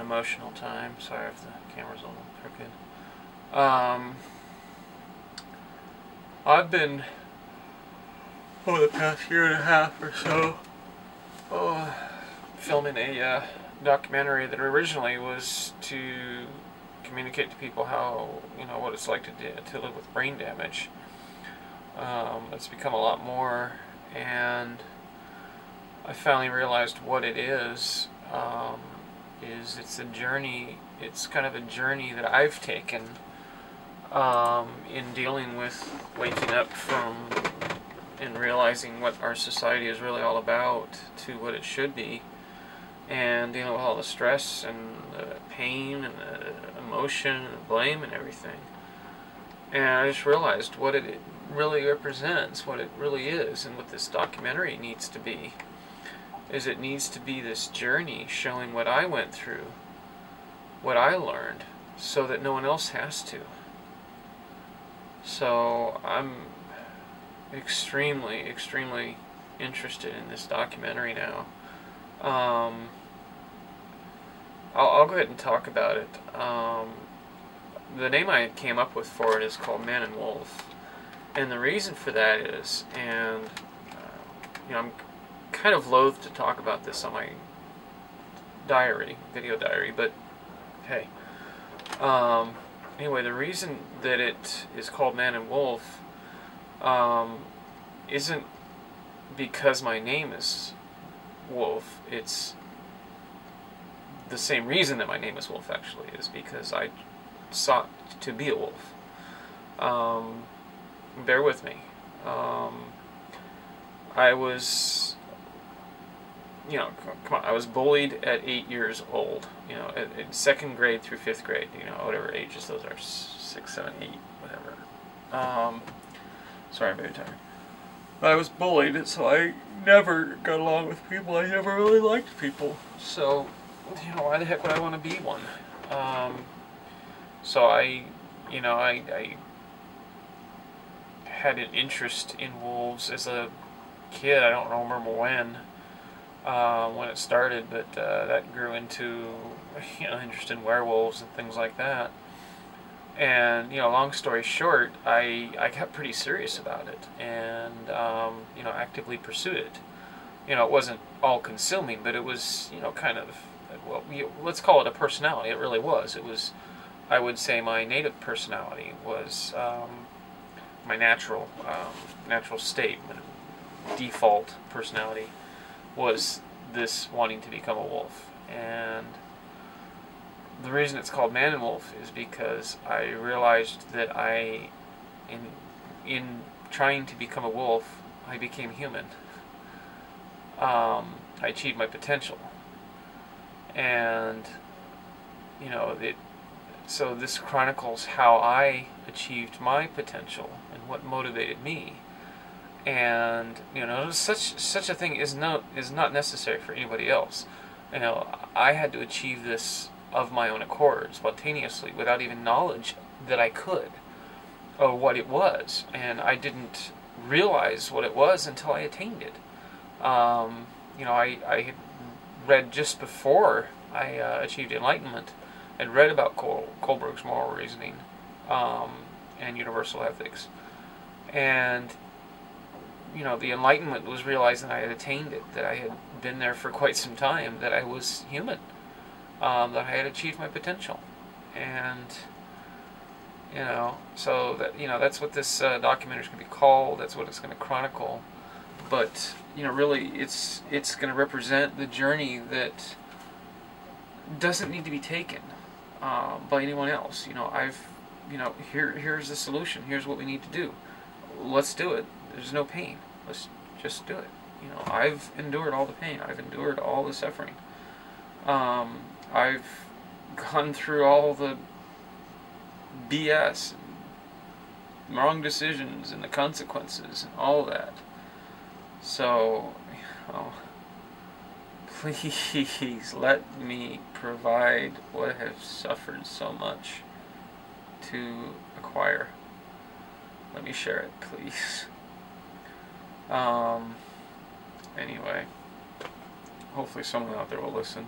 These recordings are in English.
emotional time. Sorry if the camera's a little crooked. I've been, over the past year and a half or so, filming a documentary that originally was to communicate to people how, what it's like to live with brain damage. It's become a lot more, and I finally realized what it is. It's a journey. It's kind of a journey that I've taken in dealing with waking up from and realizing what our society is really all about to what it should be, and dealing with all the stress and the pain and the emotion and the blame and everything. And I just realized what it really represents, what it really is, and what this documentary needs to be. It needs to be this journey showing what I went through, what I learned, so that no one else has to. So I'm extremely, extremely interested in this documentary now. I'll go ahead and talk about it. The name I came up with for it is called Man and Wolf. And the reason for that is, and I'm kind of loath to talk about this on my video diary, but hey. Anyway, the reason that it is called Man and Wolf isn't because my name is Wolf. It's the same reason that my name is Wolf, actually, is because I sought to be a wolf. Bear with me. I was, come on, I was bullied at 8 years old, in 2nd grade through 5th grade, whatever ages those are, 6, 7, 8, whatever. Sorry, I'm very tired. I was bullied, so I never got along with people. I never really liked people. So, why the heck would I want to be one? So I had an interest in wolves as a kid. I don't remember when it started, but that grew into interest in werewolves and things like that. And long story short, I got pretty serious about it, and actively pursued it. It wasn't all consuming, but it was kind of, well, let's call it a personality. It really was. It was, I would say, my native personality was my natural state, my default personality was this wanting to become a wolf. And the reason it's called Man and Wolf is because I realized that in trying to become a wolf, I became human. I achieved my potential. And, so this chronicles how I achieved my potential and what motivated me. And, such a thing is not necessary for anybody else. I had to achieve this of my own accord, spontaneously, without even knowledge that I could, or what it was. And I didn't realize what it was until I attained it. I had read just before I achieved enlightenment, I'd read about Kohlberg's moral reasoning and universal ethics. And, the enlightenment was realizing I had attained it, that I had been there for quite some time, that I was human, that I had achieved my potential. And, so that, that's what this documentary is going to be called, that's what it's going to chronicle. But, really, it's going to represent the journey that doesn't need to be taken by anyone else. Here's the solution. Here's what we need to do. Let's do it. There's no pain. Let's just do it. I've endured all the pain. I've endured all the suffering. I've gone through all the BS, and wrong decisions, and the consequences, and all that. So, please let me provide what I have suffered so much to acquire. Let me share it, please. Anyway, hopefully someone out there will listen.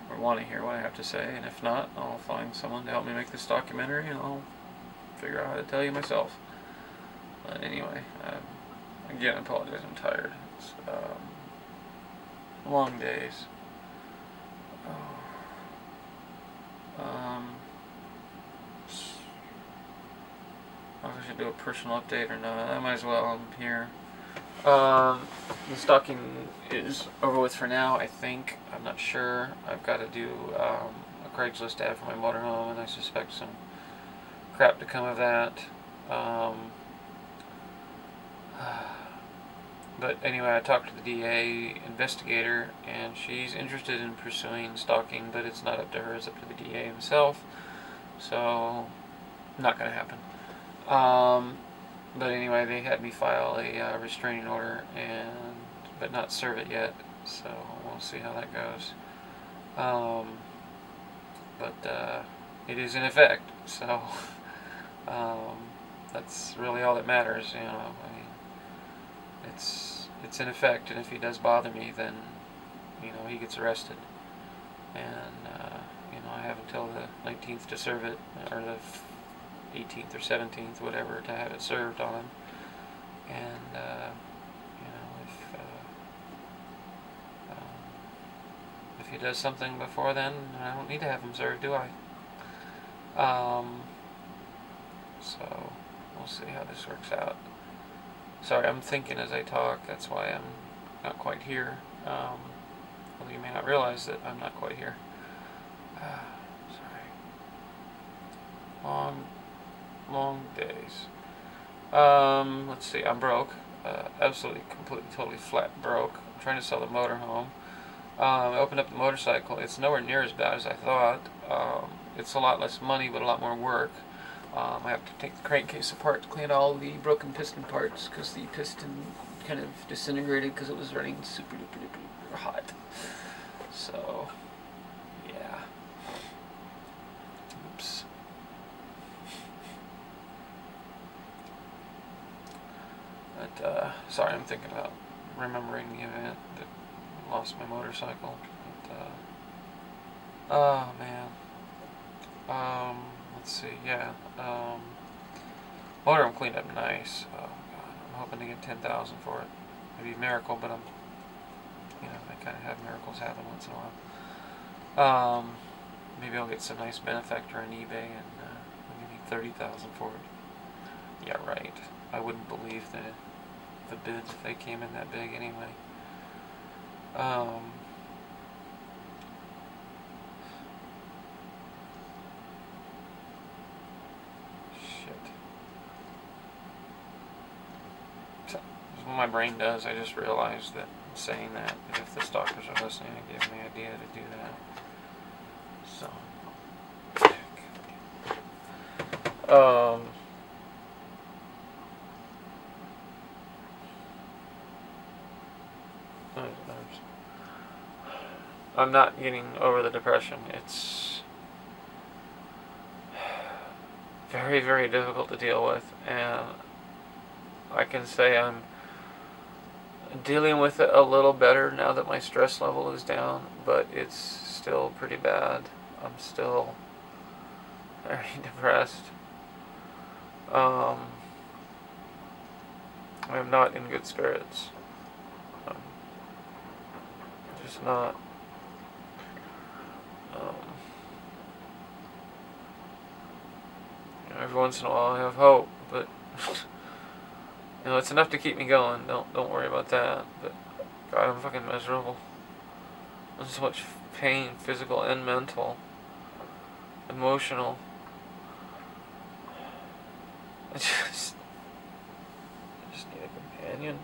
or want to hear what I have to say, and if not, I'll find someone to help me make this documentary, and I'll figure out how to tell you myself. But anyway, again, I apologize, I'm tired. It's long days. I should do a personal update or not. I might as well. I'm here. The stocking is over with for now, I think. I'm not sure. I've got to do a Craigslist ad for my motorhome, and I suspect some crap to come of that. But anyway, I talked to the DA investigator, and she's interested in pursuing stalking, but it's not up to her, it's up to the DA himself. So, not going to happen. But anyway, they had me file a restraining order, but not serve it yet, so we'll see how that goes. But it is in effect, so that's really all that matters, you know. I mean, it's in effect, and if he does bother me, then, you know, he gets arrested, and you know, I have until the 19th to serve it, or the 18th or 17th, whatever, to have it served on him. And you know, if he does something before then, I don't need to have him served, do I? So we'll see how this works out. Sorry, I'm thinking as I talk. That's why I'm not quite here. Well, you may not realize that I'm not quite here. Sorry. Long days. Let's see, I'm broke. Absolutely, completely, totally flat broke. I'm trying to sell the motorhome. I opened up the motorcycle. It's nowhere near as bad as I thought. It's a lot less money, but a lot more work. I have to take the crankcase apart to clean all the broken piston parts, because the piston kind of disintegrated because it was running super duper duper hot. So, yeah. Oops. But, sorry, I'm thinking about remembering the event that lost my motorcycle. But, oh, man. Let's see, yeah. Motorhome cleaned up nice. Oh, God, I'm hoping to get 10,000 for it. Maybe a miracle, but you know, I kind of have miracles happen once in a while. Maybe I'll get some nice benefactor on eBay and I'll give me 30,000 for it. Yeah, right. I wouldn't believe the bids if they came in that big anyway. What my brain does, I just realized that saying that, if the stalkers are listening, it gives me an idea to do that. So, I'm not getting over the depression. It's very, very difficult to deal with, and I can say I'm dealing with it a little better now that my stress level is down, but it's still pretty bad. I'm still very depressed. I'm not in good spirits. I'm just not. You know, every once in a while I have hope, but you know, it's enough to keep me going. Don't worry about that. But God, I'm fucking miserable. There's so much pain, physical and mental, emotional. I just need a companion.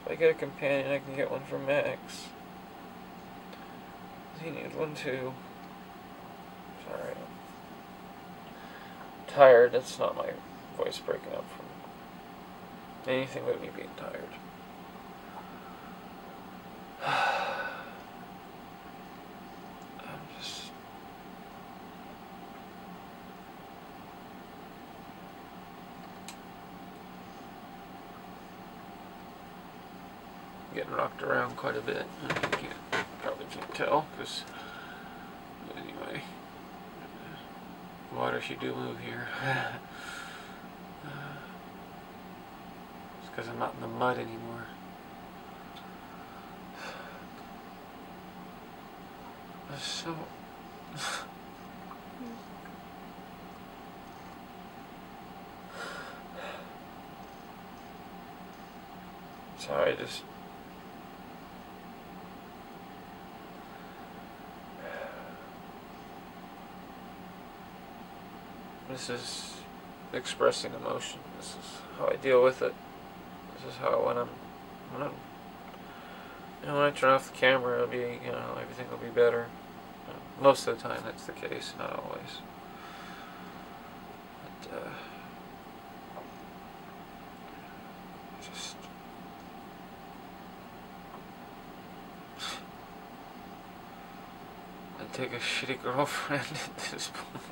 If I get a companion, I can get one for Max. He needs one too. Sorry. Tired, that's not my voice breaking up from anything but me being tired. I'm just getting rocked around quite a bit. You probably can't tell, because anyway, water she do move here. It's because I'm not in the mud anymore. So sorry, just this is expressing emotion. This is how I deal with it. This is how when I turn off the camera, it'll be, everything will be better. Most of the time that's the case, not always. But, just I'd take a shitty girlfriend at this point.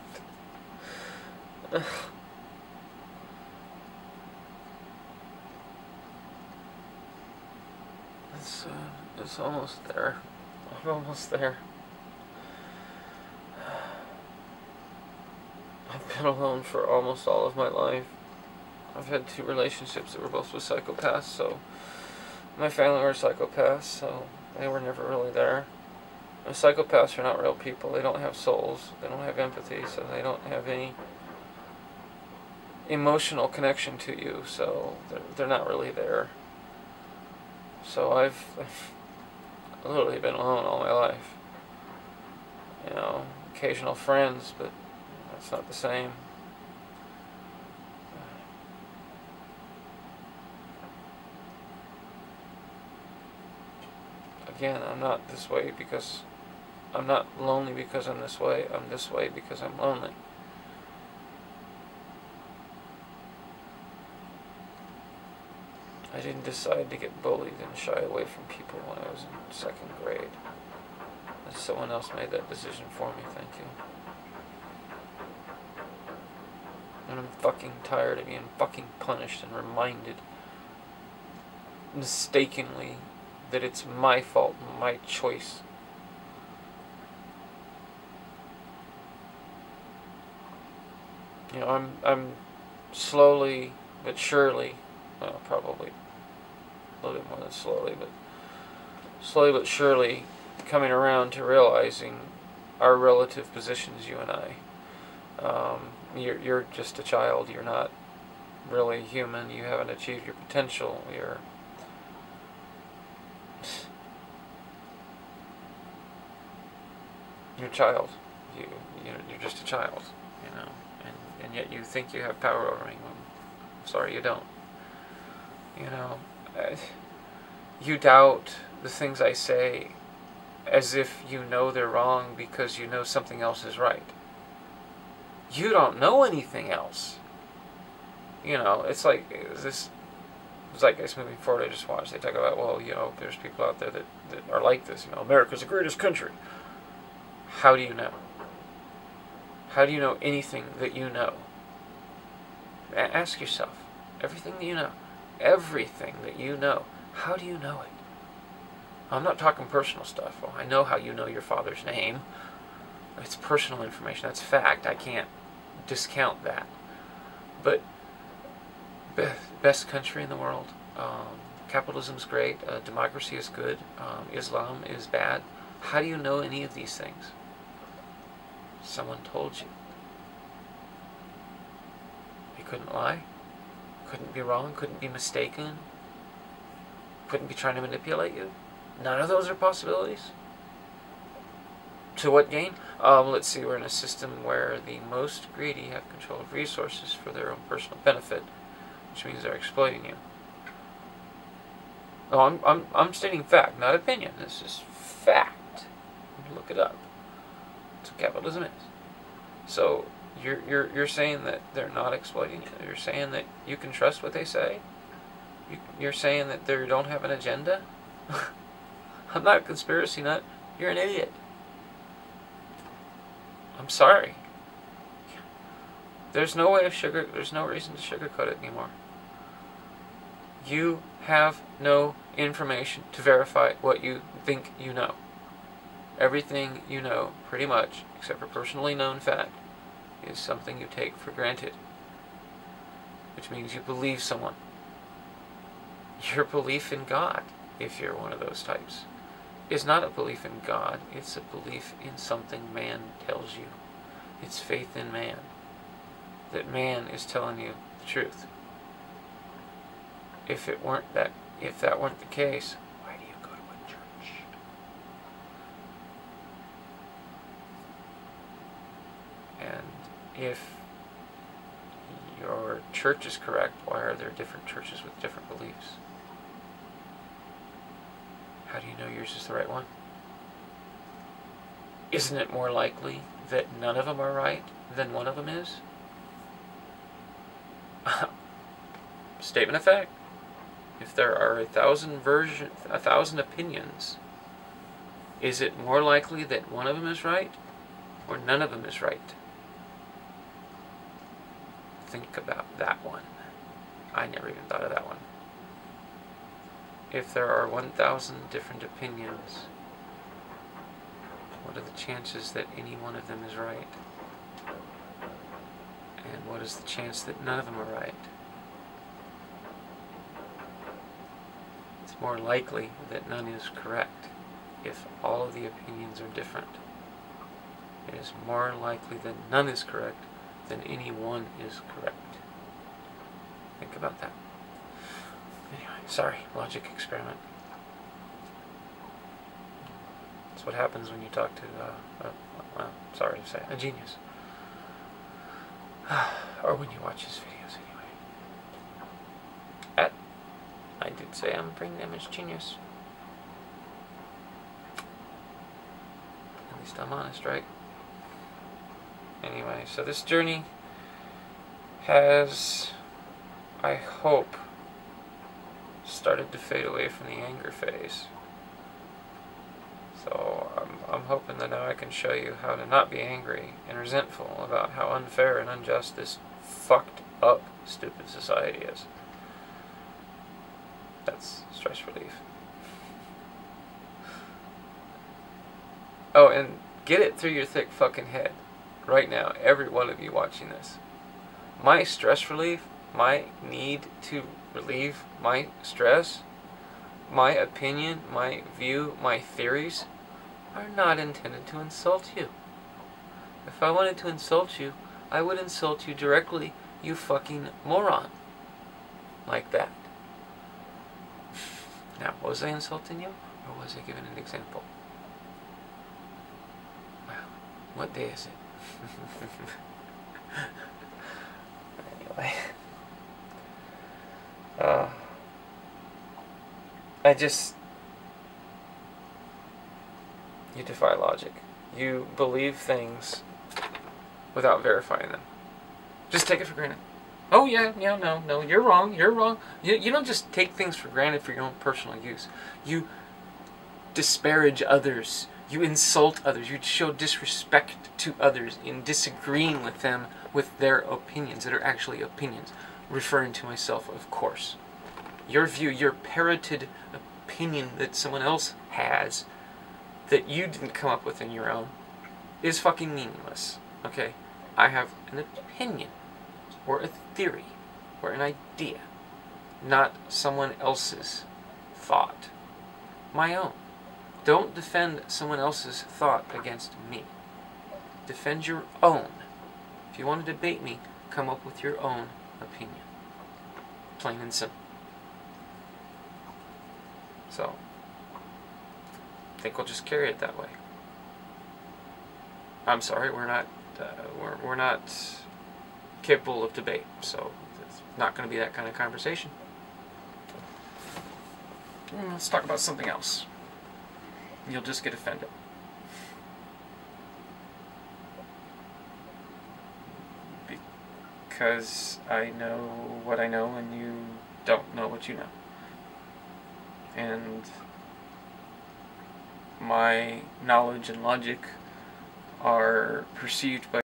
It's almost there. I'm almost there. I've been alone for almost all of my life. I've had 2 relationships that were both with psychopaths, so my family were psychopaths, so they were never really there. And psychopaths are not real people. They don't have souls. They don't have empathy, so they don't have any emotional connection to you, so they're not really there. So I've literally been alone all my life. Occasional friends, but that's not the same. Again, I'm not this way because I'm not lonely because I'm this way. I'm this way because I'm lonely. I didn't decide to get bullied and shy away from people when I was in 2nd grade. Someone else made that decision for me, thank you. And I'm fucking tired of being fucking punished and reminded mistakenly that it's my fault, my choice. I'm slowly but surely, well, probably a little bit more than slowly but surely coming around to realizing our relative positions, you and I. You're just a child. You're not really human. You haven't achieved your potential. You're a child. You're just a child, and yet you think you have power over me. I'm sorry, you don't. You doubt the things I say as if you know they're wrong because you know something else is right. You don't know anything else. It's like this Zeitgeist movie forward I just watched. They talk about, well, there's people out there that are like this. America's the greatest country. How do you know? How do you know anything that you know? Ask yourself. Everything that you know. Everything that you know. How do you know it? I'm not talking personal stuff. Well, I know how you know your father's name. It's personal information. That's fact. I can't discount that. But best country in the world. Capitalism's great. Democracy is good. Islam is bad. How do you know any of these things? Someone told you. He couldn't lie. Couldn't be wrong. Couldn't be mistaken. Couldn't be trying to manipulate you. None of those are possibilities. To what gain? Let's see, we're in a system where the most greedy have control of resources for their own personal benefit, which means they're exploiting you. Oh, I'm stating fact, not opinion. This is fact. Look it up. That's what capitalism is. So you're saying that they're not exploiting you. You're saying that you can trust what they say. You're saying that they don't have an agenda. I'm not a conspiracy nut. You're an idiot. I'm sorry. There's no reason to sugarcoat it anymore. You have no information to verify what you think you know. Everything you know, pretty much, except for personally known fact, is something you take for granted. Which means you believe someone. Your belief in God, if you're one of those types, is not a belief in God. It's a belief in something man tells you. It's faith in man. That man is telling you the truth. If that weren't the case, why do you go to a church? And if your church is correct, why are there different churches with different beliefs? How do you know yours is the right one? Isn't it more likely that none of them are right than one of them is? Statement of fact. If there are 1,000 opinions, is it more likely that one of them is right or none of them is right? Think about that one. I never even thought of that one. If there are 1,000 different opinions, what are the chances that any one of them is right? And what is the chance that none of them are right? It's more likely that none is correct if all of the opinions are different. It is more likely that none is correct than any one is correct. Think about that. Anyway, sorry, logic experiment. That's what happens when you talk to, well, sorry to say, a genius. Or when you watch his videos, anyway. I did say I'm brain damaged genius. At least I'm honest, right? Anyway, so this journey has, I hope, started to fade away from the anger phase. So I'm hoping that now I can show you how to not be angry and resentful about how unfair and unjust this fucked up, stupid society is. That's stress relief. Oh, and get it through your thick fucking head right now, every one of you watching this. My stress relief, my need to relieve my stress, my opinion, my view, my theories are not intended to insult you. If I wanted to insult you, I would insult you directly, you fucking moron. Like that. Now, was I insulting you, or was I giving an example? Well, what day is it? Anyway. You defy logic. You believe things without verifying them. Just take it for granted. Oh yeah, no, you're wrong. You don't just take things for granted for your own personal use. You disparage others. You insult others. You show disrespect to others in disagreeing with them with their opinions that are actually opinions. Referring to myself, of course. Your view, your parroted opinion that someone else has that you didn't come up with in your own is fucking meaningless. Okay? I have an opinion or a theory or an idea, not someone else's thought. My own. Don't defend someone else's thought against me. Defend your own. If you want to debate me, come up with your own opinion. Plain and simple. So, I think we'll just carry it that way. I'm sorry, we're not capable of debate, so it's not going to be that kind of conversation. Let's talk about something else. You'll just get offended. Because I know what I know and you don't know what you know. And my knowledge and logic are perceived by